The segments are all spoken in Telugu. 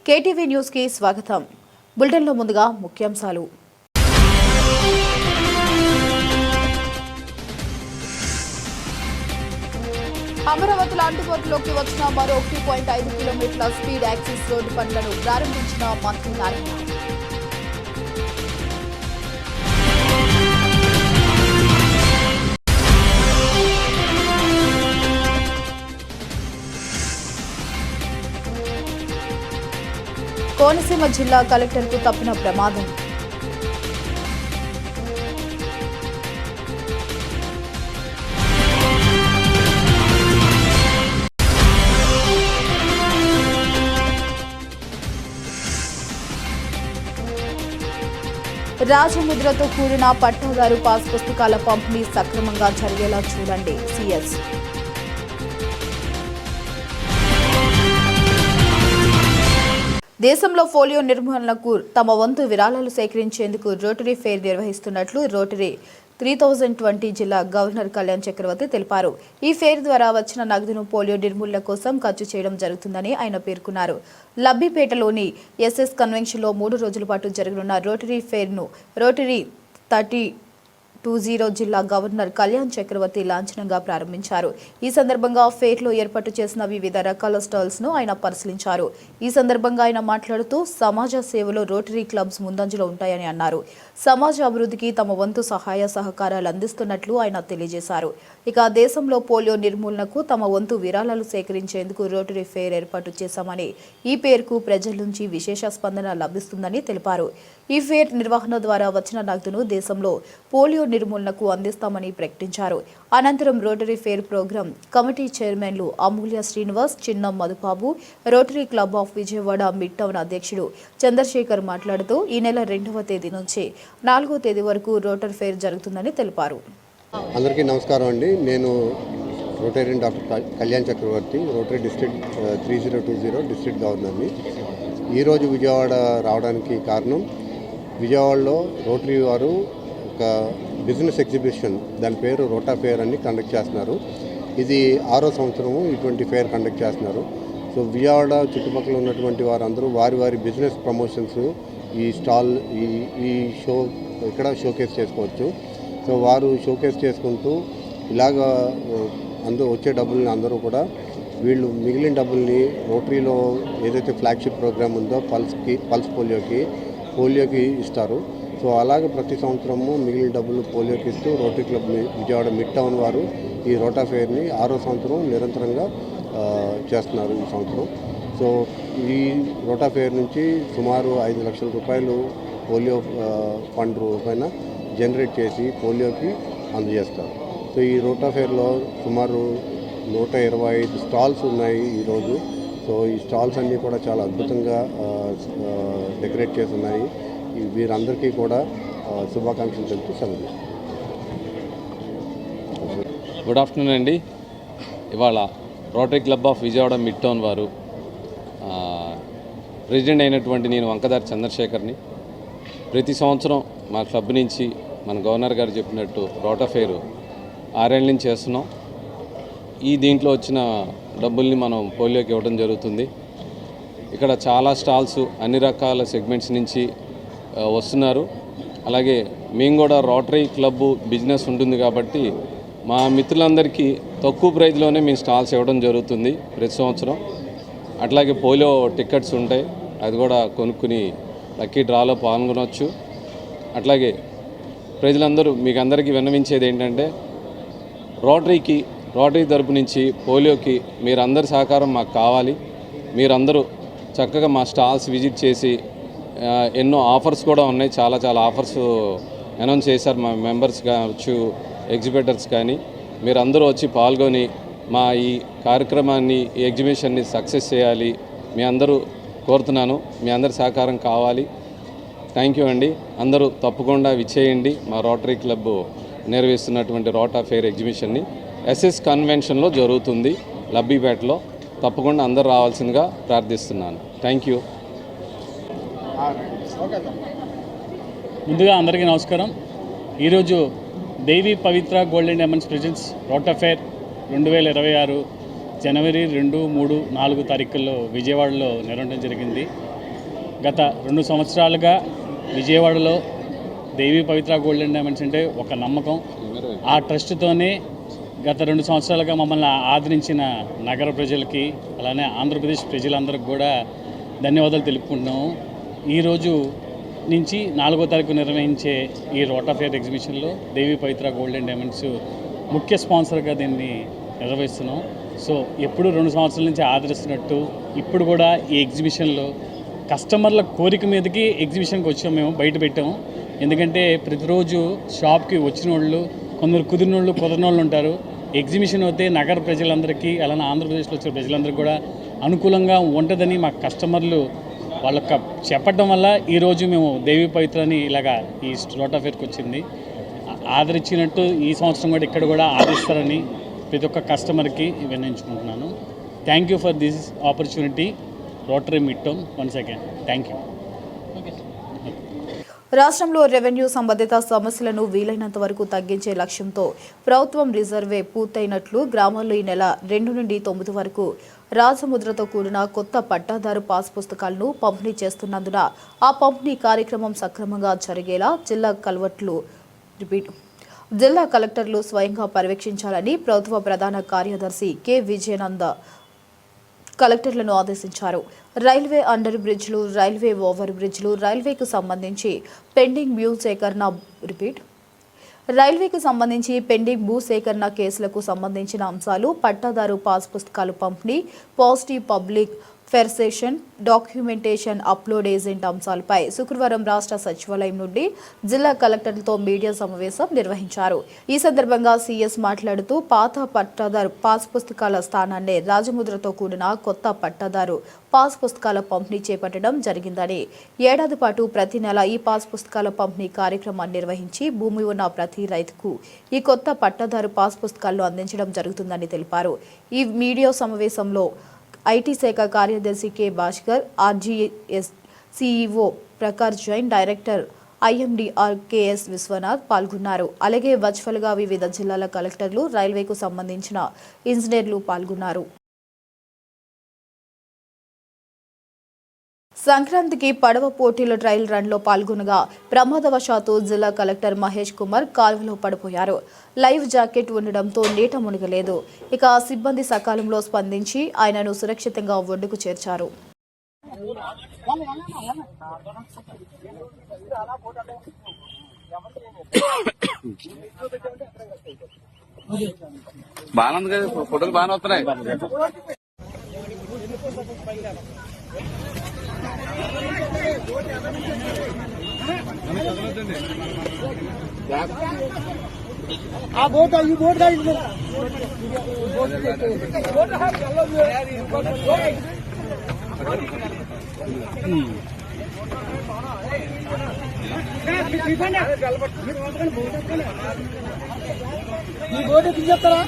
కేటీవీ న్యూస్ కి స్వాగతం. బులెటిన్ లో ముందుగా ముఖ్యాంశాలు. అమరావతి లాంటిపోతులోకి వచ్చిన మరో 1.5 కిలోమీటర్ల స్పీడ్ యాక్సిస్ రోడ్డు పనులను ప్రారంభించిన మంత్రి నారాయణ. కోనసీమ జిల్లా కలెక్టర్కు తప్పిన ప్రమాదం. రాజముద్రతో కూడిన పట్టాదారు పాస్ పుస్తకాల పంపిణీ సక్రమంగా జరిగేలా చూడండి. సిఎస్. దేశంలో పోలియో నిర్మూలనకు తమ వంతు విరాళాలు సేకరించేందుకు రోటరీ ఫెయిర్ నిర్వహిస్తున్నట్లు రోటరీ 3020 జిల్లా గవర్నర్ కళ్యాణ్ చక్రవర్తి తెలిపారు. ఈ ఫెయిర్ ద్వారా వచ్చిన నగదును పోలియో నిర్మూలన కోసం ఖర్చు చేయడం జరుగుతుందని ఆయన పేర్కొన్నారు. లబ్బిపేటలోని ఎస్ఎస్ కన్వెన్షన్లో 3 రోజుల పాటు జరగనున్న రోటరీ ఫెయిర్ను రోటరీ 3020 జిల్లా గవర్నర్ కళ్యాణ్ చక్రవర్తి లాంఛనంగా ప్రారంభించారు. ఈ సందర్భంగా ఫెయిర్లో ఏర్పాటు చేసిన వివిధ రకాల స్టాల్స్ ను ఆయన పరిశీలించారు. ఈ సందర్భంగా ఆయన మాట్లాడుతూ సమాజ సేవలో రోటరీ క్లబ్స్ ముందంజలో ఉంటాయని అన్నారు. సమాజ అభివృద్ధికి తమ వంతు సహాయ సహకారాలు అందిస్తున్నట్లు ఆయన తెలియజేశారు. ఇక దేశంలో పోలియో నిర్మూలనకు తమ వంతు విరాళాలు సేకరించేందుకు రోటరీ ఫెయిర్ ఏర్పాటు చేశామని, ఈ పేరుకు ప్రజల నుంచి విశేష స్పందన లభిస్తుందని తెలిపారు. ఈ ఫెయిర్ నిర్వహణ ద్వారా వచ్చిన నగదును దేశంలో పోలియో నిర్మూలనకు అందిస్తామని ప్రకటించారు. అనంతరం రోటరీ ఫెయిర్ ప్రోగ్రాం కమిటీ చైర్మన్లు Amulya Srinivas, Chinnam Madhubabu, Rotary Club of Vijayawada midtown అధ్యక్షుడు చంద్రశేఖర్ మాట్లాడుతూ ఈ నెల 2వ తేదీ నుంచి 4వ తేదీ వరకు రోటరీ ఫెయిర్ జరుగుతుందని తెలిపారు. అందరికీ నమస్కారం అండి. నేను రోటరీ డాక్టర్ కళ్యాణ్ చక్రవర్తి, రోటరీ డిస్ట్రిక్ట్ 3020 డిస్ట్రిక్ట్ గవర్నర్ని. ఈరోజు విజయవాడ రావడానికి కారణం, విజయవాడలో రోటరీ వారు ఒక బిజినెస్ ఎగ్జిబిషన్, దాని పేరు రోటా ఫెయిర్ అని కండక్ట్ చేస్తున్నారు. ఇది 6వ సంవత్సరము ఇటువంటి ఫెయిర్ కండక్ట్ చేస్తున్నారు. సో విజయవాడ చుట్టుపక్కల ఉన్నటువంటి వారందరూ వారి వారి బిజినెస్ ప్రమోషన్స్ ఈ స్టాల్ ఈ షో ఇక్కడ షోకేస్ చేసుకోవచ్చు. సో వారు షోకేస్ చేసుకుంటూ ఇలాగా అందరూ వచ్చే డబ్బుల్ని అందరూ కూడా వీళ్ళు మిగిలిన డబ్బుల్ని రోటరీలో ఏదైతే ఫ్లాగ్షిప్ ప్రోగ్రామ్ ఉందో పల్స్ పోలియోకి ఇస్తారు. సో అలాగే ప్రతి సంవత్సరము మిగిలిన డబ్బులు పోలియోకి ఇస్తూ rotary club Vijayawada mid town వారు ఈ రోటా ఫెయిర్ని 6వ సంవత్సరం నిరంతరంగా చేస్తున్నారు ఈ సంవత్సరం. సో ఈ రోటా ఫెయిర్ నుంచి సుమారు 5 లక్షల రూపాయలు పోలియో ఫండ్ రూపాయన జనరేట్ చేసి పోలియోకి అందజేస్తారు. సో ఈ రోటా ఫెయిర్లో సుమారు 125 స్టాల్స్ ఉన్నాయి ఈరోజు. సో ఈ స్టాల్స్ అన్నీ కూడా చాలా అద్భుతంగా డెకరేట్ చేసి ఉన్నాయి. వీరందరికీ కూడా శుభాకాంక్షలు తెలుపుతూ సెలవు. గుడ్ ఆఫ్టర్నూన్ అండి. ఇవాళ rotary Club of Vijayawada mid town వారు ప్రెసిడెంట్ అయినటువంటి నేను వంకదారి చంద్రశేఖర్ని ప్రతి సంవత్సరం మా క్లబ్ నుంచి మన గవర్నర్ గారు చెప్పినట్టు రోటా ఫెయిర్ 6 ఏళ్ళ నుంచి చేస్తున్నాం. దీంట్లో వచ్చిన డబ్బుల్ని మనం పోలియోకి ఇవ్వడం జరుగుతుంది. ఇక్కడ చాలా స్టాల్స్ అన్ని రకాల సెగ్మెంట్స్ నుంచి వస్తున్నారు. అలాగే మేము కూడా రోటరీ క్లబ్ బిజినెస్ ఉంటుంది కాబట్టి మా మిత్రులందరికీ తక్కువ ప్రైజ్లోనే మేము స్టాల్స్ ఇవ్వడం జరుగుతుంది ప్రతి సంవత్సరం. అట్లాగే పోలియో టికెట్స్ ఉంటాయి, అది కూడా కొనుక్కుని లక్కీ డ్రాలో పాల్గొనవచ్చు. అట్లాగే ప్రజలందరూ మీకు అందరికీ విన్నవించేది ఏంటంటే రోటరీ తరపు నుంచి పోలియోకి మీరందరి సహకారం మాకు కావాలి. మీరందరూ చక్కగా మా స్టాల్స్ విజిట్ చేసి ఎన్నో ఆఫర్స్ కూడా ఉన్నాయి, చాలా ఆఫర్స్ అనౌన్స్ చేశారు మా మెంబర్స్ కావచ్చు, ఎగ్జిబిటర్స్ కానీ. మీరందరూ వచ్చి పాల్గొని మా ఈ కార్యక్రమాన్ని, ఈ ఎగ్జిబిషన్ని సక్సెస్ చేయాలి మీ అందరూ కోరుతున్నాను. మీ అందరి సహకారం కావాలి. థ్యాంక్ యూ అండి. అందరూ తప్పకుండా విచ్చేయండి. మా రోటరీ క్లబ్ నిర్వహిస్తున్నటువంటి రోటా ఫెయిర్ ఎగ్జిబిషన్ని ఎస్ఎస్ కన్వెన్షన్లో జరుగుతుంది లబ్బిపేటలో. తప్పకుండా అందరూ రావాల్సిందిగా ప్రార్థిస్తున్నాను. Thank you. ముందుగా అందరికీ నమస్కారం. ఈరోజు Devi Pavitra gold and diamonds presents Rota fair 2026 జనవరి 2, 3, 4 తారీఖుల్లో విజయవాడలో నిర్వహించడం జరిగింది. గత 2 సంవత్సరాలుగా విజయవాడలో దేవి పవిత్ర గోల్డెన్ డైమండ్స్ అంటే ఒక నమ్మకం. ఆ ట్రస్ట్తోనే గత 2 సంవత్సరాలుగా మమ్మల్ని ఆదరించిన నగర ప్రజలకి, అలానే ఆంధ్రప్రదేశ్ ప్రజలందరికీ కూడా ధన్యవాదాలు తెలుపుకుంటున్నాము. ఈరోజు నుంచి 4వ తారీఖు నిర్వహించే ఈ రోటా ఫేర్ ఎగ్జిబిషన్లో దేవి పవిత్ర గోల్డెన్ డైమండ్స్ ముఖ్య స్పాన్సర్గా దీన్ని నిర్వహిస్తున్నాం. సో ఎప్పుడు 2 సంవత్సరాల నుంచి ఆదరిస్తున్నట్టు ఇప్పుడు కూడా ఈ ఎగ్జిబిషన్లో కస్టమర్ల కోరిక మీదకి ఎగ్జిబిషన్కి వచ్చాము. మేము బయట పెట్టాము. ఎందుకంటే ప్రతిరోజు షాప్కి వచ్చిన వాళ్ళు కొందరు కుదిరిన వాళ్ళు కుదరని వాళ్ళు ఉంటారు. ఎగ్జిబిషన్ అయితే నగర ప్రజలందరికీ అలానే ఆంధ్రప్రదేశ్లో వచ్చే ప్రజలందరికీ కూడా అనుకూలంగా ఉంటుందని మా కస్టమర్లు వాళ్ళకి చెప్పడం వల్ల ఈరోజు మేము దేవి పవిత్రని ఇలాగా ఈ రోటా ఫేర్కి వచ్చింది. ఆదరించినట్టు ఈ సంవత్సరం కూడా ఇక్కడ కూడా ఆదరిస్తారని ప్రతి ఒక్క కస్టమర్కి విన్నవించుకుంటున్నాను. Thank you for this opportunity Rotary midterm once again. Thank you. రాష్ట్రంలో రెవెన్యూ సంబంధిత సమస్యలను వీలైనంత వరకు తగ్గించే లక్ష్యంతో ప్రభుత్వం రిజర్వే పూర్తయినట్లు గ్రామాల్లో ఈ నెల 2 నుండి 9 వరకు రాజముద్రతో కూడిన కొత్త పట్టాదారు పాస్ పుస్తకాలను పంపిణీ చేస్తున్నందున ఆ పంపిణీ కార్యక్రమం సక్రమంగా జరిగేలా జిల్లా కలెక్టర్లు స్వయంగా పర్యవేక్షించాలని ప్రభుత్వ ప్రధాన కార్యదర్శి కె విజయనంద కలెక్టర్లను ఆదేశించారు. రైల్వే అండర్ బ్రిడ్జ్లు, రైల్వే ఓవర్ బ్రిడ్జ్లు, రైల్వేకు సంబంధించి పెండింగ్ భూ సేకరణ కేసులకు సంబంధించిన అంశాలు, పట్టాదారు పాస్ పుస్తకాలు పంపిణీ, పాజిటివ్ పబ్లిక్ ఫెర్సేషన్, డాక్యుమెంటేషన్ అప్లోడ్ ఏజెంట్ అంశాలపై శుక్రవారం రాష్ట్ర సచివాలయం నుండి జిల్లా కలెక్టర్లతో మీడియా సమావేశం నిర్వహించారు. ఈ సందర్భంగా సీఎస్ మాట్లాడుతూ పాత పట్టాదారు పాస్ పుస్తకాల స్థానాన్ని రాజముద్రతో కూడిన కొత్త పట్టాదారు పాస్ పుస్తకాల పంపిణీ చేపట్టడం జరిగిందని, ఏడాది పాటు ప్రతి నెల ఈ పాస్ పుస్తకాల పంపిణీ కార్యక్రమాన్ని నిర్వహించి భూమి ఉన్న ప్రతి రైతుకు ఈ కొత్త పట్టాదారు పాస్ పుస్తకాలను అందించడం జరుగుతుందని తెలిపారు. ఈ మీడియా సమావేశంలో ఐటీ శాఖ కార్యదర్శి K Bhaskar, R G S CEO Prakash Jain, director I M D R K S Vishwanath పాల్గొన్నారు. అలాగే వర్చువల్గా వివిధ జిల్లాల కలెక్టర్లు, రైల్వేకు సంబంధించిన ఇంజనీర్లు పాల్గొన్నారు. సంక్రాంతికి పడవ పోటీల ట్రయల్ రన్లో పాల్గొనగా ప్రమాదవశాత్తు జిల్లా కలెక్టర్ మహేష్ కుమార్ కాలువలో పడిపోయారు. లైఫ్ జాకెట్ ఉండడంతో నీట మునగలేదు. ఇక సిబ్బంది సకాలంలో స్పందించి ఆయనను సురక్షితంగా ఒడ్డుకు చేర్చారు. ఫోటోలు బాగానే వస్తున్నాయి. ఆ బోట్ ఈ బోట్ చెప్తారా?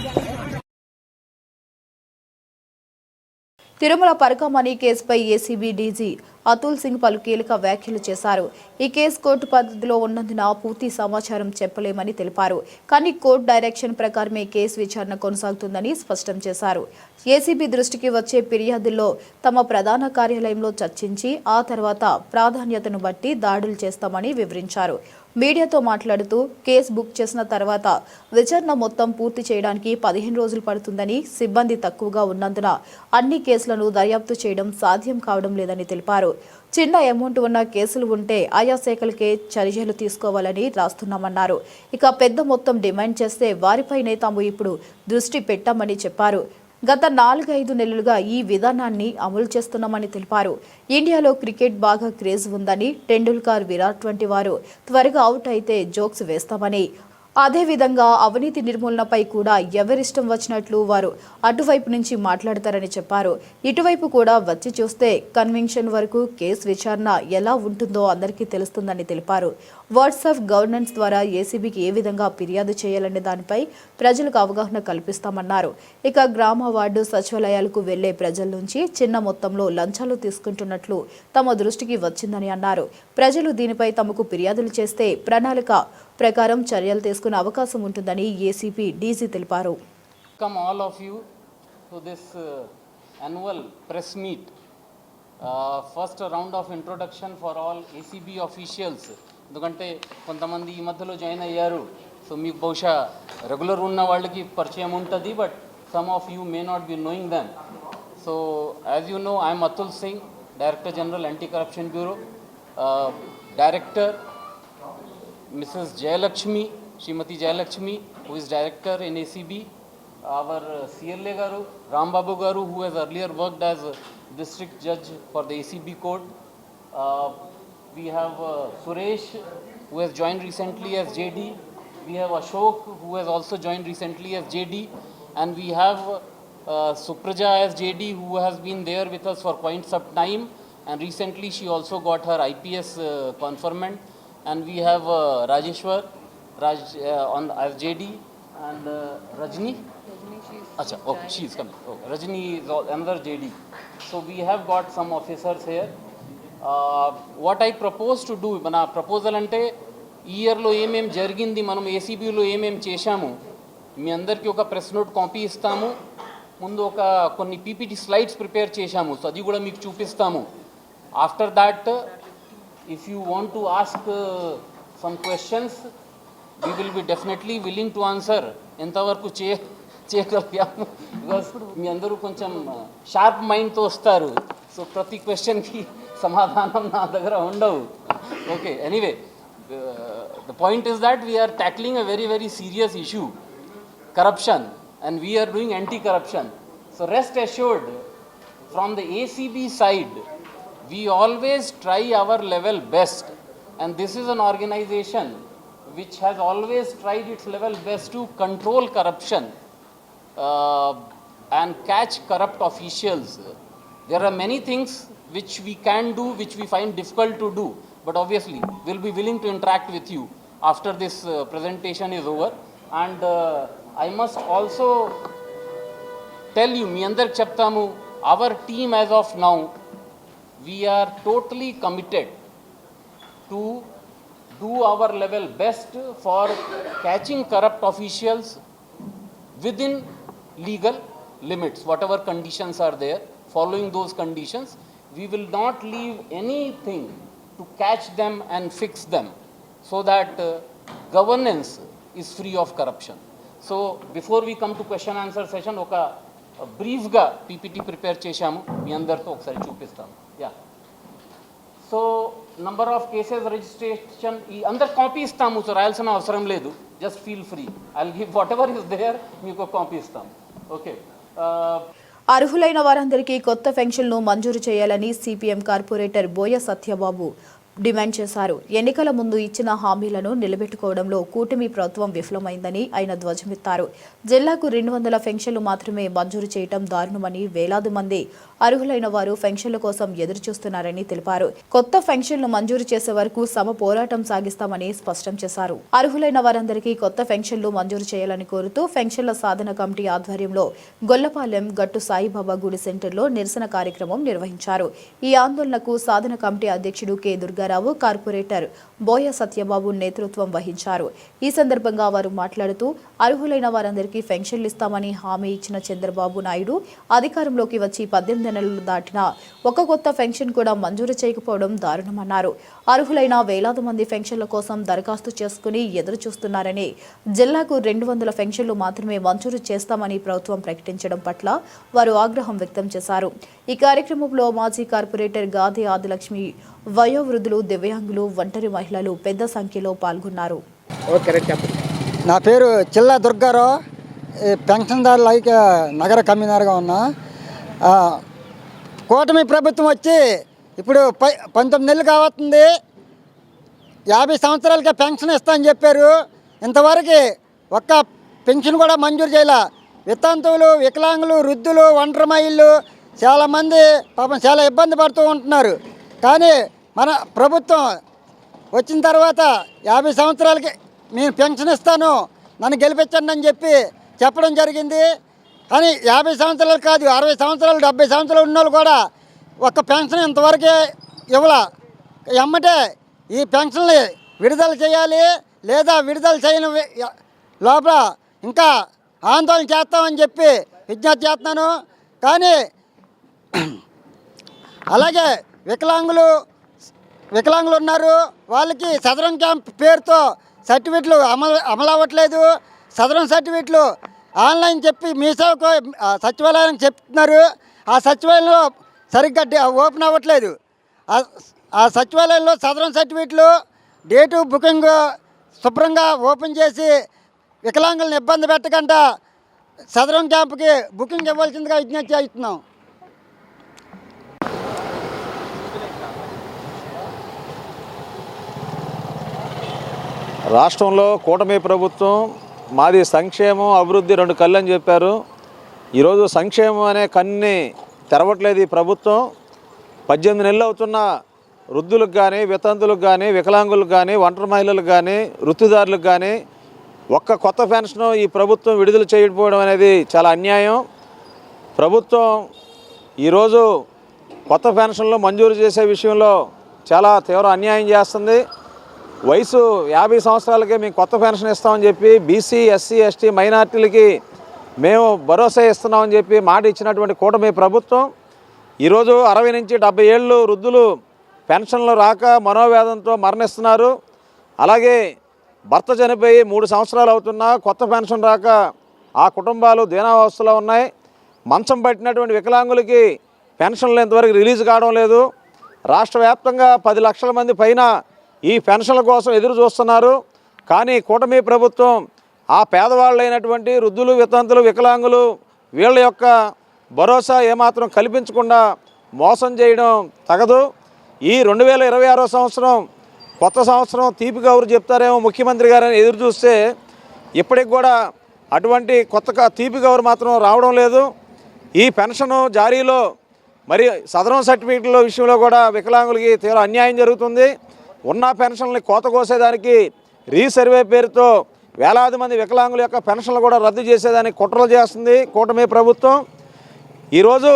తిరుమల పరకామణి కేసుపై ఏసీబీ డీజీ అతుల్ సింగ్ పలు కీలక వ్యాఖ్యలు చేశారు. ఈ కేసు కోర్టు పద్ధతిలో ఉన్నందున పూర్తి సమాచారం చెప్పలేమని తెలిపారు. కానీ కోర్టు డైరెక్షన్ ప్రకారమే కేసు విచారణ కొనసాగుతుందని స్పష్టం చేశారు. ఏసీబీ దృష్టికి వచ్చే ఫిర్యాదుల్లో తమ ప్రధాన కార్యాలయంలో చర్చించి ఆ తర్వాత ప్రాధాన్యతను బట్టి దాడులు చేస్తామని వివరించారు. మీడియాతో మాట్లాడుతూ కేసు బుక్ చేసిన తర్వాత విచారణ మొత్తం పూర్తి చేయడానికి 15 రోజులు పడుతుందని, సిబ్బంది తక్కువగా ఉన్నందున అన్ని కేసులను దర్యాప్తు చేయడం సాధ్యం కావడం లేదని తెలిపారు. చిన్న అమౌంట్ ఉన్న కేసులు ఉంటే ఆయా శాఖలకే చర్యలు తీసుకోవాలని రాస్తున్నామన్నారు. ఇక పెద్ద మొత్తం డిమాండ్ చేస్తే వారిపైనే తాము ఇప్పుడు దృష్టి పెట్టామని చెప్పారు. గత 4-5 నెలలుగా ఈ విధానాన్ని అమలు చేస్తున్నామని తెలిపారు. ఇండియాలో క్రికెట్ బాగా క్రేజ్ ఉందని, టెండూల్కర్, విరాట్ వంటి వారు త్వరగా అవుట్ అయితే జోక్స్ వేస్తామని, అదేవిధంగా అవినీతి నిర్మూలనపై కూడా ఎవరిష్టం వచ్చినట్లు వారు అటువైపు నుంచి మాట్లాడతారని చెప్పారు. ఇటువైపు కూడా వచ్చి చూస్తే కన్విక్షన్ వరకు కేసు విచారణ ఎలా ఉంటుందో అందరికీ తెలుస్తుందని తెలిపారు. వాట్సాప్ గవర్నెన్స్ ద్వారా ఏసీబీకి ఏ విధంగా ఫిర్యాదు చేయాలనే దానిపై ప్రజలకు అవగాహన కల్పిస్తామన్నారు. ఇక గ్రామ వార్డు సచివాలయాలకు వెళ్లే ప్రజల నుంచి చిన్న మొత్తంలో లంచాలు తీసుకుంటున్నట్లు తమ దృష్టికి వచ్చిందని అన్నారు. ప్రజలు దీనిపై తమకు ఫిర్యాదులు చేస్తే ప్రణాళిక ప్రకారం చర్యలు తీసుకునే అవకాశం ఉంటుందని ఏసీపీ డీజీ తెలిపారు. Welcome all of you to this annual press meet first round of introduction for all ACB officials, ఎందుకంటే కొంతమంది ఈ మధ్యలో జాయిన్ అయ్యారు. సో మీకు బహుశా రెగ్యులర్ ఉన్న వాళ్ళకి పరిచయం ఉంటుంది, but some of you may not be knowing them. So as you know, I'm Atul Singh, Director General Anti-Corruption Bureau. Director Mrs. Jayalakshmi, Srimati Jayalakshmi, who is Director in ACB. Our CLA Garu, Ram Babu Garu, who has earlier worked as a District Judge for the ACB Court. We have Suresh, who has joined recently as JD. We have Ashok, who has also joined recently as JD. And we have Supraja as JD, who has been there with us for quite some time, and recently she also got her IPS conferment. And we have Rajeshwar as JD, and Rajni. Acha, okay, she is coming. Okay. Rajni is another JD. So we have got some officers here. What I propose to do, mana proposal ante ఈ ఇయర్లో ఏమేమి జరిగింది, మనం ఏసీబీలో ఏమేమి చేశాము, మీ అందరికీ ఒక ప్రెస్ నోట్ కాపీ ఇస్తాము. ముందు ఒక కొన్ని పీపీటీ స్లైడ్స్ ప్రిపేర్ చేశాము, సో అది కూడా మీకు చూపిస్తాము. After that if you want to ask some questions, we will be definitely willing to answer. ఎంతవరకు చేయగలిగాము, బికాస్ మీ అందరూ కొంచెం షార్ప్ మైండ్తో వస్తారు, సో ప్రతి క్వశ్చన్కి సమాధానం నా దగ్గర ఉండవు. Okay, anyway, the point is that we are tackling a very, very serious issue, corruption, and we are doing anti-corruption. So rest assured, from the ACB side, we always try our level best, and this is an organization which has always tried its level best to control corruption and catch corrupt officials. There are many things which we can do, which we find difficult to do, but obviously we'll be willing to interact with you after this presentation is over. And I must also tell you, మీ అందరికి చెప్తాము, our team as of now, we are totally committed to do our level best for catching corrupt officials within legal limits. Whatever conditions are there, following those conditions, we will not leave anything to catch them and fix them, so that governance is free of corruption. So before we come to question answer session, oka brief ga PPT prepare chesamu, మీ అందరితో ఒకసారి చూపిస్తాము. Yeah, so number of cases registration ఈ అందరు కాపీ ఇస్తాము, సో రాయాల్సిన అవసరం లేదు, just feel free. I give whatever is there, మీకు కాపీ ఇస్తాము. ఓకే, అర్హులైన వారందరికీ కొత్త పెన్షన్లు మంజూరు చేయాలని CPM corporator Boya Satyababu demand చేశారు. ఎన్నికల ముందు ఇచ్చిన హామీలను నిలబెట్టుకోవడంలో కూటమి ప్రభుత్వం విఫలమైందని ఆయన ధ్వజమెత్తారు. జిల్లాకు 200 పెన్షన్లు మాత్రమే మంజూరు చేయటం దారుణమని, వేలాది మంది అర్హులైన వారు పెన్షన్ల కోసం ఎదురుచూస్తున్నారని తెలిపారు. కొత్త పెన్షన్లు మంజూరు చేసే వరకు సమ పోరాటం సాగిస్తామని స్పష్టం చేశారు. అర్హులైన వారందరికీ కొత్త పెన్షన్లు మంజూరు చేయాలని కోరుతూ పెన్షన్ల సాధన కమిటీ ఆధ్వర్యంలో గొల్లపాలెం గట్టు సాయిబాబా గుడి సెంటర్లో నిరసన కార్యక్రమం నిర్వహించారు. ఈ ఆందోళనకు సాధన కమిటీ అధ్యక్షుడు కె దుర్గారావు, కార్పొరేటర్ బోయ సత్యబాబు నేతృత్వం వహించారు. ఈ సందర్భంగా వారు మాట్లాడుతూ, అర్హులైన వారందరికీ పెన్షన్లు ఇస్తామని హామీ ఇచ్చిన చంద్రబాబు నాయుడు అధికారంలోకి వచ్చి 18 నెలలు దాటినా ఒక కొత్త పెన్షన్ కూడా మంజూరు చేయకపోవడం దారుణమన్నారు. అర్హులైన వేలాది మంది పెన్షన్ల కోసం దరఖాస్తు చేసుకుని ఎదురు చూస్తున్నారని, జిల్లాకు 200 పెన్షన్లు మాత్రమే మంజూరు చేస్తామని ప్రభుత్వం ప్రకటించడం పట్ల వారు ఆగ్రహం వ్యక్తం చేశారు. ఈ కార్యక్రమంలో మాజీ కార్పొరేటర్ గాది ఆదిలక్ష్మి, వయోవృద్ధులు, దివ్యాంగులు, ఒంటరి మహిళలు పెద్ద సంఖ్యలో పాల్గొన్నారు. నా పేరు చిల్లా దుర్గారావు, పెన్షన్దారుల ఐక్య నగర కన్వీనర్గా ఉన్నా. కూటమి ప్రభుత్వం వచ్చి ఇప్పుడు 19 నెలలు కావస్తుంది. 50 సంవత్సరాలకే పెన్షన్ ఇస్తామని చెప్పారు. ఇంతవరకు ఒక్క పెన్షన్ కూడా మంజూరు చేయాల. వితంతువులు, వికలాంగులు, వృద్ధులు, ఒంటరి మహిళలు చాలామంది పాపం చాలా ఇబ్బంది పడుతూ ఉంటున్నారు. కానీ మన ప్రభుత్వం వచ్చిన తర్వాత 50 సంవత్సరాలకి నేను పెన్షన్ ఇస్తాను, నన్ను గెలిపించండి అని చెప్పడం జరిగింది. కానీ 50 సంవత్సరాలు కాదు, 60 సంవత్సరాలు, 70 సంవత్సరాలు ఉన్న వాళ్ళు కూడా ఒక్క పెన్షన్ ఇంతవరకే ఇవ్వాల. ఎమ్మటే ఈ పెన్షన్ని విడుదల చేయాలి, లేదా విడుదల చేయని లోపల ఇంకా ఆందోళన చేస్తామని విజ్ఞప్తి చేస్తున్నాను. కానీ అలాగే వికలాంగులు ఉన్నారు, వాళ్ళకి సదరన్ క్యాంప్ పేరుతో సర్టిఫికెట్లు అమలు అవ్వట్లేదు. సదరన్ సర్టిఫికెట్లు ఆన్లైన్ చెప్పి మీ సేవకు సచివాలయానికి చెప్తున్నారు. ఆ సచివాలయంలో సరిగ్గా ఓపెన్ అవ్వట్లేదు. ఆ సచివాలయంలో సదరన్ సర్టిఫికెట్లు డేటు బుకింగ్ శుభ్రంగా ఓపెన్ చేసి వికలాంగులను ఇబ్బంది పెట్టకుండా సదరన్ క్యాంప్కి బుకింగ్ ఇవ్వాల్సిందిగా విజ్ఞప్తి చేస్తున్నాం. రాష్ట్రంలో కూటమి ప్రభుత్వం మాది సంక్షేమం అభివృద్ధి రెండు కళ్ళు అని చెప్పారు. ఈరోజు సంక్షేమం అనే కన్ని తెరవట్లేదు ఈ ప్రభుత్వం. 18 నెలలు అవుతున్న వృద్ధులకు కానీ, వితంతులకు కానీ, వికలాంగులకు కానీ, ఒంటరి మహిళలకు కానీ, వృత్తిదారులకు కానీ ఒక్క కొత్త పెన్షన్ ఈ ప్రభుత్వం విడుదల చేయకపోవడం అనేది చాలా అన్యాయం. ప్రభుత్వం ఈరోజు కొత్త పెన్షన్లు మంజూరు చేసే విషయంలో చాలా తీవ్ర అన్యాయం చేస్తుంది. వయసు 50 సంవత్సరాలకే మేము కొత్త పెన్షన్ ఇస్తామని చెప్పి బీసీ, ఎస్సీ, ఎస్టీ, మైనార్టీలకి మేము భరోసా ఇస్తున్నామని చెప్పి మాట ఇచ్చినటువంటి కూటమి ప్రభుత్వం ఈరోజు 60 నుంచి 70 ఏళ్ళు వృద్ధులు పెన్షన్లు రాక మనోవేదంతో మరణిస్తున్నారు. అలాగే భర్త చనిపోయి 3 సంవత్సరాలు అవుతున్నా కొత్త పెన్షన్ రాక ఆ కుటుంబాలు దీనావస్థలో ఉన్నాయి. మంచం పట్టినటువంటి వికలాంగులకి పెన్షన్లు ఇంతవరకు రిలీజ్ కావడం లేదు. రాష్ట్ర వ్యాప్తంగా 10 లక్షల మంది పైన ఈ పెన్షన్ల కోసం ఎదురు చూస్తున్నారు. కానీ కూటమి ప్రభుత్వం ఆ పేదవాళ్ళైనటువంటి వృద్ధులు, వితంతులు, వికలాంగులు వీళ్ళ యొక్క భరోసా ఏమాత్రం కల్పించకుండా మోసం చేయడం తగదు. ఈ 2026 సంవత్సరం కొత్త సంవత్సరం తీపి కబురు చెప్తారేమో ముఖ్యమంత్రి గారని ఎదురు చూస్తే ఇప్పటికి కూడా అటువంటి కొత్త తీపి కబురు మాత్రం రావడం లేదు. ఈ పెన్షన్ జారీలో మరి సదరన్ సర్టిఫికెట్ల విషయంలో కూడా వికలాంగులకి తీవ్ర అన్యాయం జరుగుతుంది. ఉన్న పెన్షన్లని కోత కోసేదానికి రీసర్వే పేరుతో వేలాది మంది వికలాంగుల యొక్క పెన్షన్లు కూడా రద్దు చేసేదానికి కుట్రలు చేస్తుంది కూటమి ప్రభుత్వం. ఈరోజు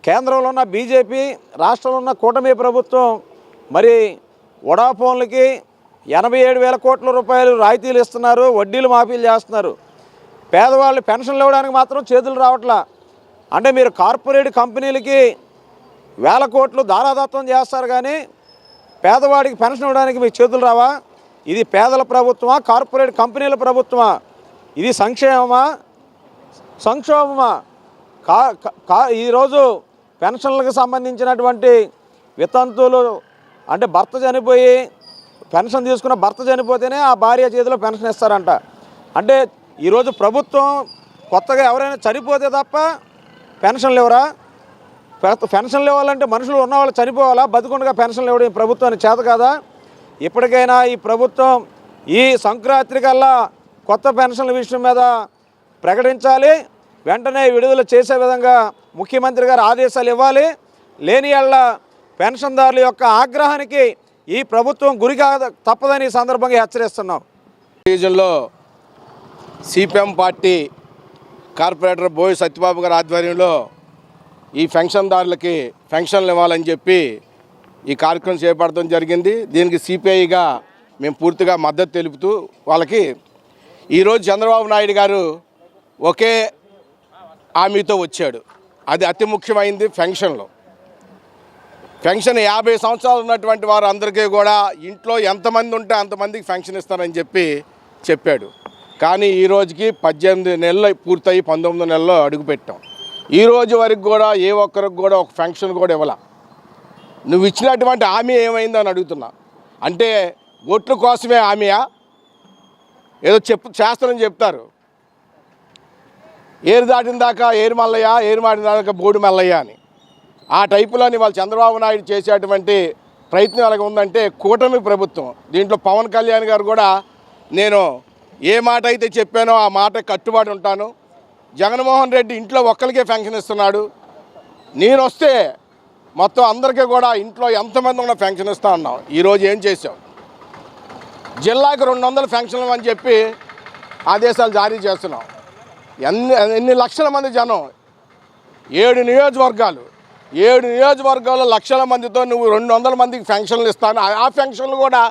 కేంద్రంలో ఉన్న బీజేపీ, రాష్ట్రంలో ఉన్న కూటమి ప్రభుత్వం మరి వడాఫోన్లకి 87,000 కోట్ల రూపాయలు రాయితీలు ఇస్తున్నారు, వడ్డీలు మాఫీలు చేస్తున్నారు. పేదవాళ్ళు పెన్షన్లు ఇవ్వడానికి మాత్రం చేతులు రావట్లా. అంటే మీరు కార్పొరేట్ కంపెనీలకి 1,000 కోట్లు దారాదత్తం చేస్తారు కానీ పేదవాడికి పెన్షన్ ఇవ్వడానికి మీకు చేతులు రావా? ఇది పేదల ప్రభుత్వమా, కార్పొరేట్ కంపెనీల ప్రభుత్వమా? ఇది సంక్షేమమా, సంక్షోభమా? ఈరోజు పెన్షన్లకు సంబంధించినటువంటి వితంతువులు అంటే భర్త చనిపోయి పెన్షన్ తీసుకున్న భర్త చనిపోతేనే ఆ భార్య చేతిలో పెన్షన్ ఇస్తారంట. అంటే ఈరోజు ప్రభుత్వం కొత్తగా ఎవరైనా చనిపోతే తప్ప పెన్షన్లు ఇవ్వరా? పెన్షన్లు ఇవ్వాలంటే మనుషులు ఉన్నవాళ్ళు చనిపోవాలా? బతుకుండగా పెన్షన్లు ఇవ్వడం ప్రభుత్వానికి చేత కాదా? ఇప్పటికైనా ఈ ప్రభుత్వం ఈ సంక్రాంతి కల్లా కొత్త పెన్షన్ల విషయం మీద ప్రకటించాలి. వెంటనే విడుదల చేసే విధంగా ముఖ్యమంత్రి గారు ఆదేశాలు ఇవ్వాలి. లేని యెడల పెన్షన్దారుల యొక్క ఆగ్రహానికి ఈ ప్రభుత్వం గురిగా తప్పదని సందర్భంగా హెచ్చరిస్తున్నాం. డివిజన్లో సిపిఎం పార్టీ కార్పొరేటర్ బోయి సత్యబాబు గారి ఆధ్వర్యంలో ఈ పెన్షన్దారులకి పెన్షన్లు ఇవ్వాలని చెప్పి ఈ కార్యక్రమం చేపట్టడం జరిగింది. దీనికి సిపిఐగా మేము పూర్తిగా మద్దతు తెలుపుతూ వాళ్ళకి ఈరోజు చంద్రబాబు నాయుడు గారు ఒకే హామీతో వచ్చాడు. అది అతి ముఖ్యమైనది పెన్షన్లో. పెన్షన్ 50 సంవత్సరాలు ఉన్నటువంటి వారు అందరికీ కూడా ఇంట్లో ఎంతమంది ఉంటే అంతమందికి పెన్షన్ ఇస్తారని చెప్పాడు. కానీ ఈ రోజుకి 18 నెలలు పూర్తయి 19 నెలల్లో అడుగుపెట్టాం. ఈ రోజు వరకు కూడా ఏ ఒక్కరికి కూడా ఒక పెన్షన్ కూడా ఇవ్వాల. నువ్వు ఇచ్చినటువంటి హామీ ఏమైందని అడుగుతున్నా. అంటే ఓట్ల కోసమే హామీయా? ఏదో చేస్తారని చెప్తారు. ఏరు దాటిన దాకా ఏరు మల్లయ్య, ఏరు మాటిన దాకా బోడు మల్లయ్య అని ఆ టైపులోని వాళ్ళు చంద్రబాబు నాయుడు చేసేటువంటి ప్రయత్నం ఎలాగ ఉందంటే కూటమి ప్రభుత్వం. దీంట్లో పవన్ కళ్యాణ్ గారు కూడా నేను ఏ మాట అయితే చెప్పానో ఆ మాట కట్టుబడి ఉంటాను. జగన్మోహన్ రెడ్డి ఇంట్లో ఒక్కరికే పెన్షన్ ఇస్తున్నాడు. నేను వస్తే మొత్తం అందరికీ కూడా ఇంట్లో ఎంతమంది ఉన్న పెన్షన్ ఇస్తా అన్నాం. ఈరోజు ఏం చేసాం? జిల్లాకి 200 పెన్షన్లు అని చెప్పి ఆదేశాలు జారీ చేస్తున్నాం. ఎన్ని లక్షల మంది జనం, 7 నియోజకవర్గాలు లక్షల మందితో నువ్వు 200 మందికి పెన్షన్లు ఇస్తాను. ఆ పెన్షన్లు కూడా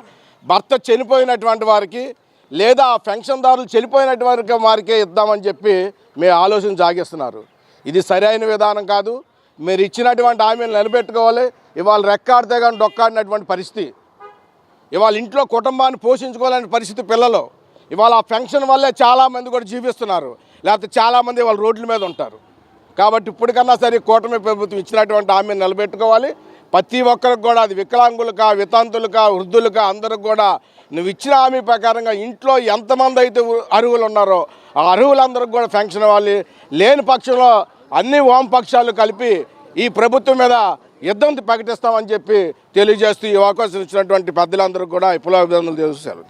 భర్త చనిపోయినటువంటి వారికి లేదా పెన్షన్దారులు చనిపోయినటువంటి వారికే ఇద్దామని చెప్పి మీ ఆలోచన సాగిస్తున్నారు. ఇది సరైన విధానం కాదు. మీరు ఇచ్చినటువంటి హామీలు నిలబెట్టుకోవాలి. ఇవాళ రెక్కాడితే కానీ డొక్కాడినటువంటి పరిస్థితి, ఇవాళ ఇంట్లో కుటుంబాన్ని పోషించుకోవాలనే పరిస్థితి పిల్లలు. ఇవాళ ఆ పెన్షన్ వల్లే చాలామంది కూడా జీవిస్తున్నారు, లేకపోతే చాలామంది ఇవాళ రోడ్ల మీద ఉంటారు. కాబట్టి ఇప్పటికన్నా సరే కూటమి ప్రభుత్వం ఇచ్చినటువంటి హామీని నిలబెట్టుకోవాలి. ప్రతి ఒక్కరికి కూడా, అది వికలాంగులుగా, వితంతులుగా, వృద్ధులుగా అందరికి కూడా నువ్వు ఇచ్చిన హామీ ప్రకారంగా ఇంట్లో ఎంతమంది అయితే అర్హులు ఉన్నారో ఆ అర్హులందరికీ కూడా పెన్షన్ ఇవ్వాలి. లేని పక్షంలో అన్ని వామపక్షాలు కలిపి ఈ ప్రభుత్వం మీద యుద్ధం ప్రకటిస్తామని చెప్పి తెలియజేస్తూ ఈ అవకాశం ఇచ్చినటువంటి పెద్దలందరూ కూడా విప్లవాభినందనలు తెలుస్తారు.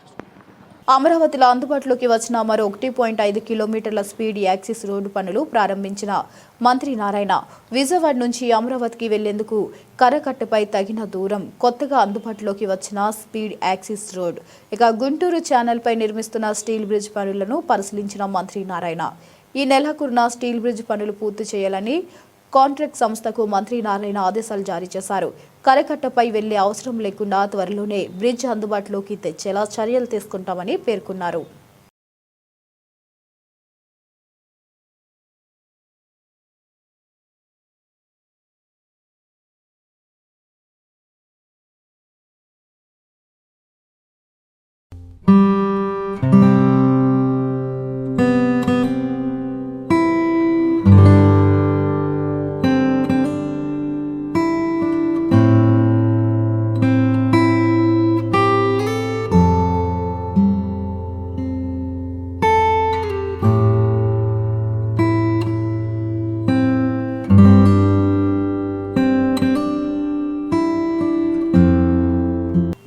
అమరావతిలో అందుబాటులోకి వచ్చిన మరో 1.5 కిలోమీటర్ల స్పీడ్ యాక్సిస్ రోడ్డు పనులు ప్రారంభించిన మంత్రి నారాయణ విజయవాడ నుంచి అమరావతికి వెళ్లేందుకు కరకట్టపై తగిన దూరం కొత్తగా అందుబాటులోకి వచ్చిన స్పీడ్ యాక్సిస్ రోడ్. ఇక గుంటూరు ఛానల్పై నిర్మిస్తున్న స్టీల్ బ్రిడ్జ్ పనులను పరిశీలించిన మంత్రి నారాయణ ఈ నెలాఖరున స్టీల్ బ్రిడ్జ్ పనులు పూర్తి చేయాలని కాంట్రాక్ట్ సంస్థకు మంత్రి నారాయణ ఆదేశాలు జారీ చేశారు. కరకట్టపై వెళ్లే అవసరం లేకుండా త్వరలోనే బ్రిడ్జ్ అందుబాటులోకి తెచ్చేలా చర్యలు తీసుకుంటామని పేర్కొన్నారు.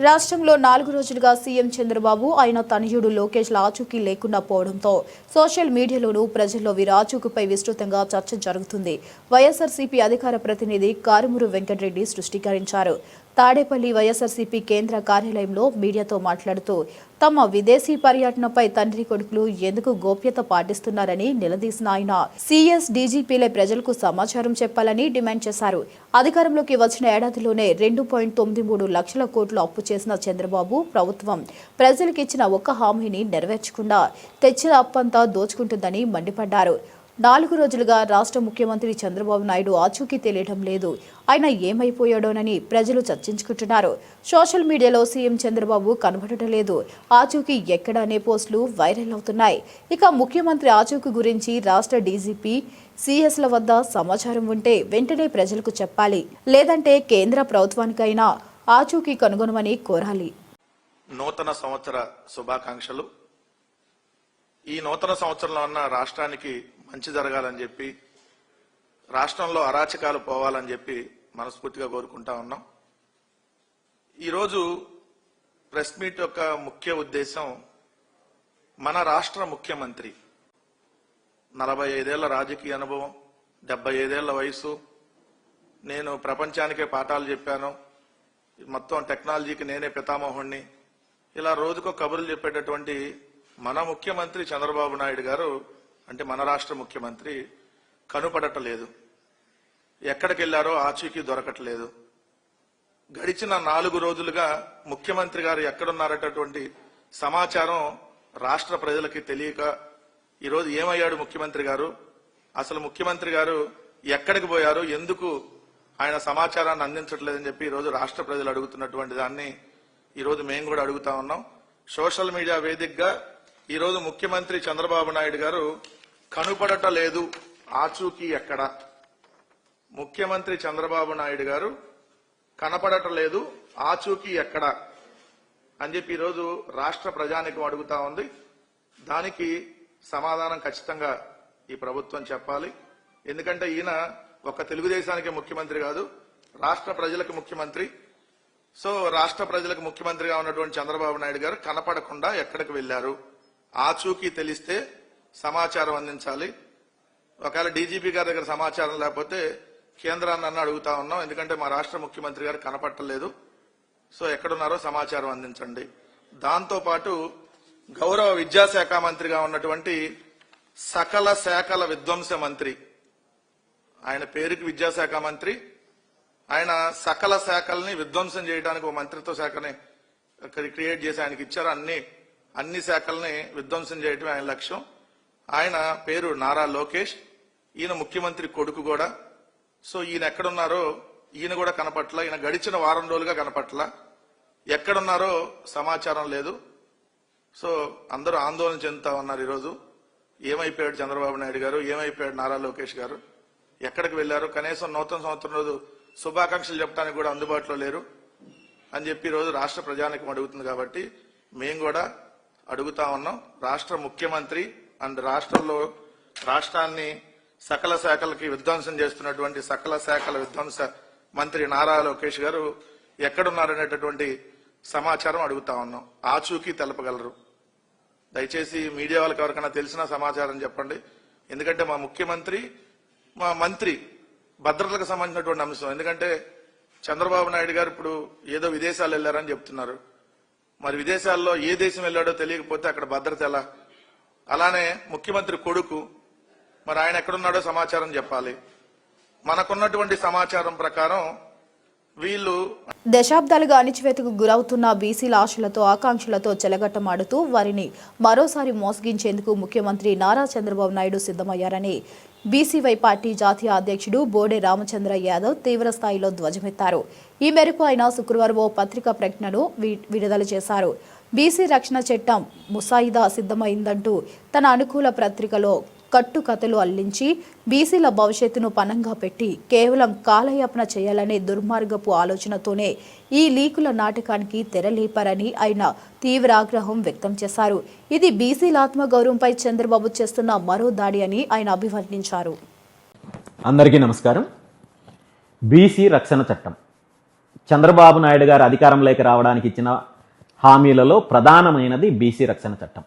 రాష్ట్రంలో 4 రోజులుగా సీఎం చంద్రబాబు ఆయన తనయుడు లోకేష్ల ఆచూకీ లేకుండా పోవడంతో సోషల్ మీడియాలోనూ ప్రజల్లో వీరి ఆచూకీపై విస్తృతంగా చర్చ జరుగుతుంది. వైఎస్ఆర్సీపీ అధికార ప్రతినిధి కారుమూరు వెంకటరెడ్డి స్పష్టీకరించారు. తాడేపల్లి వైఎస్ఆర్సీపీ కేంద్ర కార్యాలయంలో మీడియాతో మాట్లాడుతూ తమ విదేశీ పర్యటనపై తండ్రి కొడుకులు ఎందుకు గోప్యత పాటిస్తున్నారని నిలదీసిన ఆయన సీఎస్ డీజీపీలే ప్రజలకు సమాచారం చెప్పాలని డిమాండ్ చేశారు. అధికారంలోకి వచ్చిన ఏడాదిలోనే 2.93 లక్షల కోట్లు అప్పు చేసిన చంద్రబాబు ప్రభుత్వం ప్రజలకు ఇచ్చిన ఒక్క హామీని నెరవేర్చకుండా తెచ్చిన అప్పంతా దోచుకుంటుందని మండిపడ్డారు. 4 రోజులుగా రాష్ట్ర ముఖ్యమంత్రి చంద్రబాబు నాయుడు ఆచూకీ తెలియడం లేదు. ఆయన ఏమైపోయాడోనని ప్రజలు చర్చించుకుంటున్నారు. సోషల్ మీడియాలో సీఎం చంద్రబాబు కనబడటం లేదు, ఆచూకీ ఎక్కడ అనే పోస్టులు వైరల్ అవుతున్నాయి. ఇక ముఖ్యమంత్రి ఆచూకీ గురించి రాష్ట్ర డీజీపీ సీఎస్ల వద్ద సమాచారం ఉంటే వెంటనే ప్రజలకు చెప్పాలి, లేదంటే కేంద్ర ప్రభుత్వానికైనా ఆచూకీ కనుగొనమని కోరాలి. నూతన సంవత్సర శుభాకాంక్షలు. ఈ నూతన సంవత్సరంలో ఉన్న రాష్ట్రానికి మంచి జరగాలని చెప్పి, రాష్ట్రంలో అరాచకాలు పోవాలని చెప్పి మనస్ఫూర్తిగా కోరుకుంటా ఉన్నాం. ఈరోజు ప్రెస్ మీట్ యొక్క ముఖ్య ఉద్దేశం, మన రాష్ట్ర ముఖ్యమంత్రి 45 ఏళ్ల రాజకీయ అనుభవం, 75 ఏళ్ల వయసు, నేను ప్రపంచానికే పాఠాలు చెప్పాను, మొత్తం టెక్నాలజీకి నేనే పితామహుణ్ణి, ఇలా రోజుకో కబుర్లు చెప్పేటటువంటి మన ముఖ్యమంత్రి చంద్రబాబు నాయుడు గారు, అంటే మన రాష్ట్ర ముఖ్యమంత్రి కనుపడటలేదు. ఎక్కడికి వెళ్లారో ఆచూకీ దొరకట్లేదు. గడిచిన 4 రోజులుగా ముఖ్యమంత్రి గారు ఎక్కడున్నారటటువంటి సమాచారం రాష్ట్ర ప్రజలకి తెలియక, ఈరోజు ఏమయ్యాడు ముఖ్యమంత్రి గారు, అసలు ముఖ్యమంత్రి గారు ఎక్కడికి పోయారు, ఎందుకు ఆయన సమాచారాన్ని అందించట్లేదని చెప్పి ఈరోజు రాష్ట్ర ప్రజలు అడుగుతున్నటువంటి దాన్ని ఈరోజు మేము కూడా అడుగుతా ఉన్నాం. సోషల్ మీడియా వేదికగా ఈరోజు ముఖ్యమంత్రి చంద్రబాబు నాయుడు గారు కనుపడట లేదు, ఆచూకీ ఎక్కడ, ముఖ్యమంత్రి చంద్రబాబు నాయుడు గారు కనపడట లేదు, ఆచూకీ ఎక్కడ అని చెప్పి ఈరోజు రాష్ట్ర ప్రజానికం అడుగుతా ఉంది. దానికి సమాధానం ఖచ్చితంగా ఈ ప్రభుత్వం చెప్పాలి. ఎందుకంటే ఈయన ఒక తెలుగుదేశానికి ముఖ్యమంత్రి కాదు, రాష్ట్ర ప్రజలకు ముఖ్యమంత్రి. సో రాష్ట్ర ప్రజలకు ముఖ్యమంత్రిగా ఉన్నటువంటి చంద్రబాబు నాయుడు గారు కనపడకుండా ఎక్కడికి వెళ్లారు, ఆచూకీ తెలిస్తే సమాచారం అందించాలి. ఒకవేళ డీజీపీ గారి దగ్గర సమాచారం లేకపోతే కేంద్రాన్ని అన్న అడుగుతా ఉన్నాం, ఎందుకంటే మా రాష్ట్ర ముఖ్యమంత్రి గారు కనపట్టలేదు, సో ఎక్కడున్నారో సమాచారం అందించండి. దాంతోపాటు గౌరవ విద్యాశాఖ మంత్రిగా ఉన్నటువంటి సకల శాఖల విధ్వంస మంత్రి, ఆయన పేరుకి విద్యాశాఖ మంత్రి, ఆయన సకల శాఖల్ని విధ్వంసం చేయడానికి ఒక మంత్రిత్వ శాఖని క్రియేట్ చేసి ఆయనకి ఇచ్చారు. అన్ని శాఖల్ని విధ్వంసం చేయటమే ఆయన లక్ష్యం. ఆయన పేరు నారా లోకేష్, ఈయన ముఖ్యమంత్రి కొడుకు కూడా. సో ఈయన ఎక్కడున్నారో ఈయన కూడా కనపట్ల, ఈయన గడిచిన వారం రోజులుగా కనపట్ల, ఎక్కడున్నారో సమాచారం లేదు. సో అందరూ ఆందోళన చెందుతా ఉన్నారు. ఈరోజు ఏమైపోయాడు చంద్రబాబు నాయుడు గారు, ఏమైపోయాడు నారా లోకేష్ గారు, ఎక్కడికి వెళ్లారు, కనీసం నూతన సంవత్సరం రోజు శుభాకాంక్షలు చెప్పడానికి కూడా అందుబాటులో లేరు అని చెప్పి ఈరోజు రాష్ట్ర ప్రజానికం అడుగుతుంది. కాబట్టి మేము కూడా అడుగుతా ఉన్నాం. రాష్ట్ర ముఖ్యమంత్రి అండ్ రాష్ట్రాన్ని సకల శాఖలకి విధ్వంసం చేస్తున్నటువంటి సకల శాఖల విధ్వంస మంత్రి నారా లోకేష్ గారు ఎక్కడున్నారనేటటువంటి సమాచారం అడుగుతా ఉన్నాం. ఆచూకీ తెలపగలరు. దయచేసి మీడియా వాళ్ళకి ఎవరికైనా తెలిసిన సమాచారం చెప్పండి. ఎందుకంటే మా ముఖ్యమంత్రి, మా మంత్రి భద్రతలకు సంబంధించినటువంటి అంశం. ఎందుకంటే చంద్రబాబు నాయుడు గారు ఇప్పుడు ఏదో విదేశాలు వెళ్లారని చెప్తున్నారు. మరి విదేశాల్లో ఏ దేశం వెళ్ళాడో తెలియకపోతే అక్కడ భద్రత ఎలా? అలానే ముఖ్యమంత్రి కొడుకు, మరి ఆయన ఎక్కడున్నాడో సమాచారం చెప్పాలి. మనకున్నటువంటి సమాచారం ప్రకారం వీళ్ళు దశాబ్దాలుగా అణిచివేతకు గురవుతున్న బీసీల ఆశలతో ఆకాంక్షలతో చెలగట్టమాడుతూ వారిని మరోసారి మోసగించేందుకు ముఖ్యమంత్రి నారా చంద్రబాబు నాయుడు సిద్ధమయ్యారని బీసీవై పార్టీ జాతీయ అధ్యక్షుడు బోడే రామచంద్ర యాదవ్ తీవ్రస్థాయిలో ధ్వజమెత్తారు. ఈ మేరకు ఆయన శుక్రవారం ఓ పత్రికా ప్రకటనను విడుదల చేశారు. బీసీ రక్షణ చట్టం ముసాయిదా సిద్ధమైందంటూ తన అనుకూల పత్రికలో కట్టుకథలు అల్లించి బీసీల భవిష్యత్తును పణంగా పెట్టి కేవలం కాలయాపన చేయాలనే దుర్మార్గపు ఆలోచనతోనే ఈ లీకుల నాటకానికి తెరలేపారని ఆయన తీవ్ర ఆగ్రహం వ్యక్తం చేశారు. ఇది బీసీల ఆత్మగౌరవంపై చంద్రబాబు చేస్తున్న మరో దాడి అని ఆయన అభివర్ణించారు. అందరికీ నమస్కారం. బీసీ రక్షణ చట్టం చంద్రబాబు నాయుడు గారు అధికారంలోకి రావడానికి ఇచ్చిన హామీలలో ప్రధానమైనది బీసీ రక్షణ చట్టం.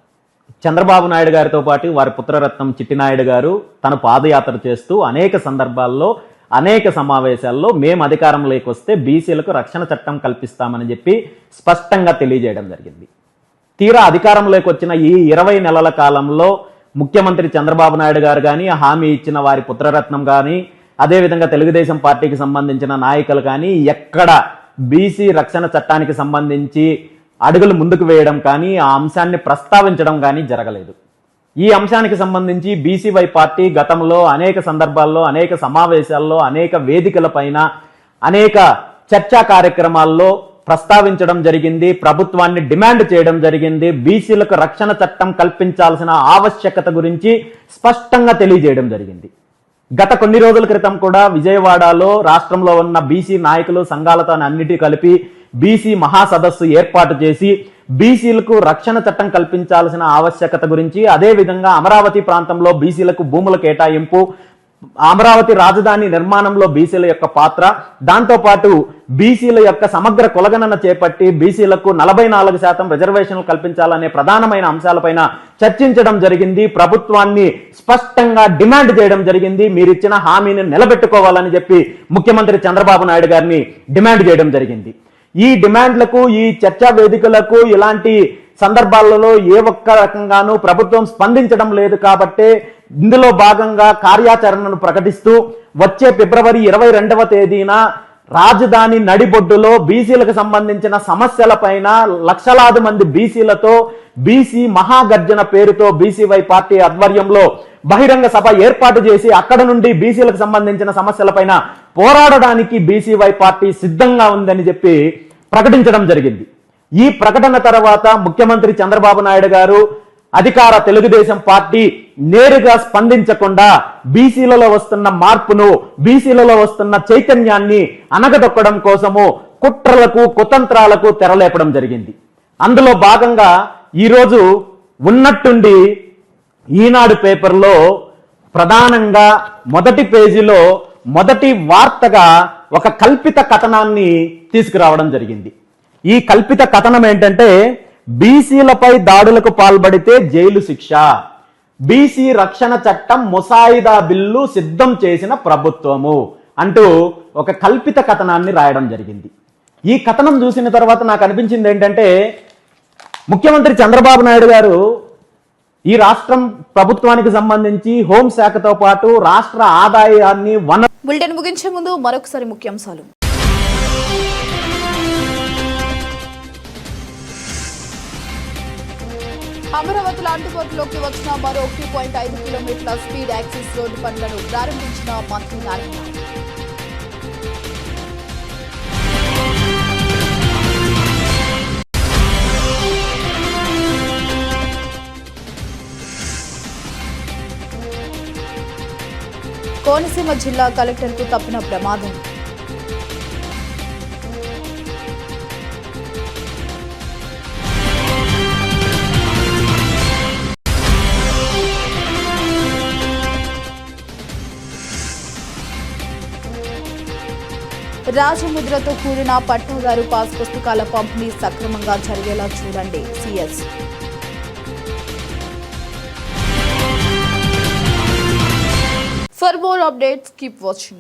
చంద్రబాబు నాయుడు గారితో పాటు వారి పుత్రరత్నం చిట్టినాయుడు గారు తను పాదయాత్ర చేస్తూ అనేక సందర్భాల్లో అనేక సమావేశాల్లో మేము అధికారంలోకి వస్తే బీసీలకు రక్షణ చట్టం కల్పిస్తామని చెప్పి స్పష్టంగా తెలియజేయడం జరిగింది. తీరా అధికారంలోకి వచ్చిన ఈ 20 నెలల కాలంలో ముఖ్యమంత్రి చంద్రబాబు నాయుడు గారు కానీ, హామీ ఇచ్చిన వారి పుత్రరత్నం కానీ, అదేవిధంగా తెలుగుదేశం పార్టీకి సంబంధించిన నాయకులు కానీ ఎక్కడ బీసీ రక్షణ చట్టానికి సంబంధించి అడుగులు ముందుకు వేయడం కానీ, ఆ అంశాన్ని ప్రస్తావించడం కానీ జరగలేదు. ఈ అంశానికి సంబంధించి బీసీవై పార్టీ గతంలో అనేక సందర్భాల్లో, అనేక సమావేశాల్లో, అనేక వేదికలపైన, అనేక చర్చా కార్యక్రమాల్లో ప్రస్తావించడం జరిగింది. ప్రభుత్వాన్ని డిమాండ్ చేయడం జరిగింది. బీసీలకు రక్షణ చట్టం కల్పించాల్సిన ఆవశ్యకత గురించి స్పష్టంగా తెలియజేయడం జరిగింది. గత కొన్ని రోజుల క్రితం కూడా విజయవాడలో రాష్ట్రంలో ఉన్న బీసీ నాయకులు సంఘాలతో అన్నిటి కలిపి బీసీ మహాసదస్సు ఏర్పాటు చేసి బీసీలకు రక్షణ చట్టం కల్పించాల్సిన ఆవశ్యకత గురించి, అదేవిధంగా అమరావతి ప్రాంతంలో బీసీలకు భూముల కేటాయింపు, అమరావతి రాజధాని నిర్మాణంలో బీసీల యొక్క పాత్ర, దాంతోపాటు బీసీల యొక్క సమగ్ర కులగణన చేపట్టి బీసీలకు 44% రిజర్వేషన్లు కల్పించాలనే ప్రధానమైన అంశాలపైన చర్చించడం జరిగింది. ప్రభుత్వాన్ని స్పష్టంగా డిమాండ్ చేయడం జరిగింది. మీరిచ్చిన హామీని నిలబెట్టుకోవాలని చెప్పి ముఖ్యమంత్రి చంద్రబాబు నాయుడు గారిని డిమాండ్ చేయడం జరిగింది. ఈ డిమాండ్లకు, ఈ చర్చా వేదికలకు ఇలాంటి సందర్భాలలో ఏ ఒక్క రకంగానూ ప్రభుత్వం స్పందించడం లేదు. కాబట్టే ఇందులో భాగంగా కార్యాచరణను ప్రకటిస్తూ వచ్చే ఫిబ్రవరి 22వ తేదీన రాజధాని నడిబొడ్డులో బీసీలకు సంబంధించిన సమస్యలపైన లక్షలాది మంది బీసీలతో బీసీ మహాగర్జన పేరుతో బీసీవై పార్టీ ఆధ్వర్యంలో బహిరంగ సభ ఏర్పాటు చేసి అక్కడ నుండి బీసీలకు సంబంధించిన సమస్యలపైన పోరాడడానికి బీసీవై పార్టీ సిద్ధంగా ఉందని చెప్పి ప్రకటించడం జరిగింది. ఈ ప్రకటన తర్వాత ముఖ్యమంత్రి చంద్రబాబు నాయుడు గారు, అధికార తెలుగుదేశం పార్టీ నేరుగా స్పందించకుండా బీసీలలో వస్తున్న మార్పును, బీసీలలో వస్తున్న చైతన్యాన్ని అనగదొక్కడం కోసము కుట్రలకు, కుతంత్రాలకు తెరలేపడం జరిగింది. అందులో భాగంగా ఈరోజు ఉన్నట్టుండి ఈనాడు పేపర్లో ప్రధానంగా మొదటి పేజీలో మొదటి వార్తగా ఒక కల్పిత కథనాన్ని తీసుకురావడం జరిగింది. ఈ కల్పిత కథనం ఏంటంటే, బీసీలపై దాడులకు పాల్పడితే జైలు శిక్ష, బీసీ రక్షణ చట్టం ముసాయిదా బిల్లు సిద్ధం చేసిన ప్రభుత్వము అంటూ ఒక కల్పిత కథనాన్ని రాయడం జరిగింది. ఈ కథనం చూసిన తర్వాత నాకు అనిపించింది ఏంటంటే, ముఖ్యమంత్రి చంద్రబాబు నాయుడు గారు ఈ రాష్ట్రం ప్రభుత్వానికి సంబంధించి హోంశాఖతో పాటు రాష్ట్ర ఆదాయాన్ని బులెటిన్ ముగించే ముందు మరొకసారి ముఖ్యాంశాలు. అమరావతిలో అందుబాటులోకి వచ్చిన మరో 1.5 కిలోమీటర్ల స్పీడ్ యాక్సిస్ రోడ్డు పనులను ప్రారంభించిన మంత్రి నారాయణ. కోనసీమ జిల్లా కలెక్టర్కు తప్పిన ప్రమాదం. రాజముద్రతో కూడిన పట్టాదారు పాస్ పుస్తకాల పంపిణీ సక్రమంగా జరిగేలా చూడండి. CS. For more updates, keep watching.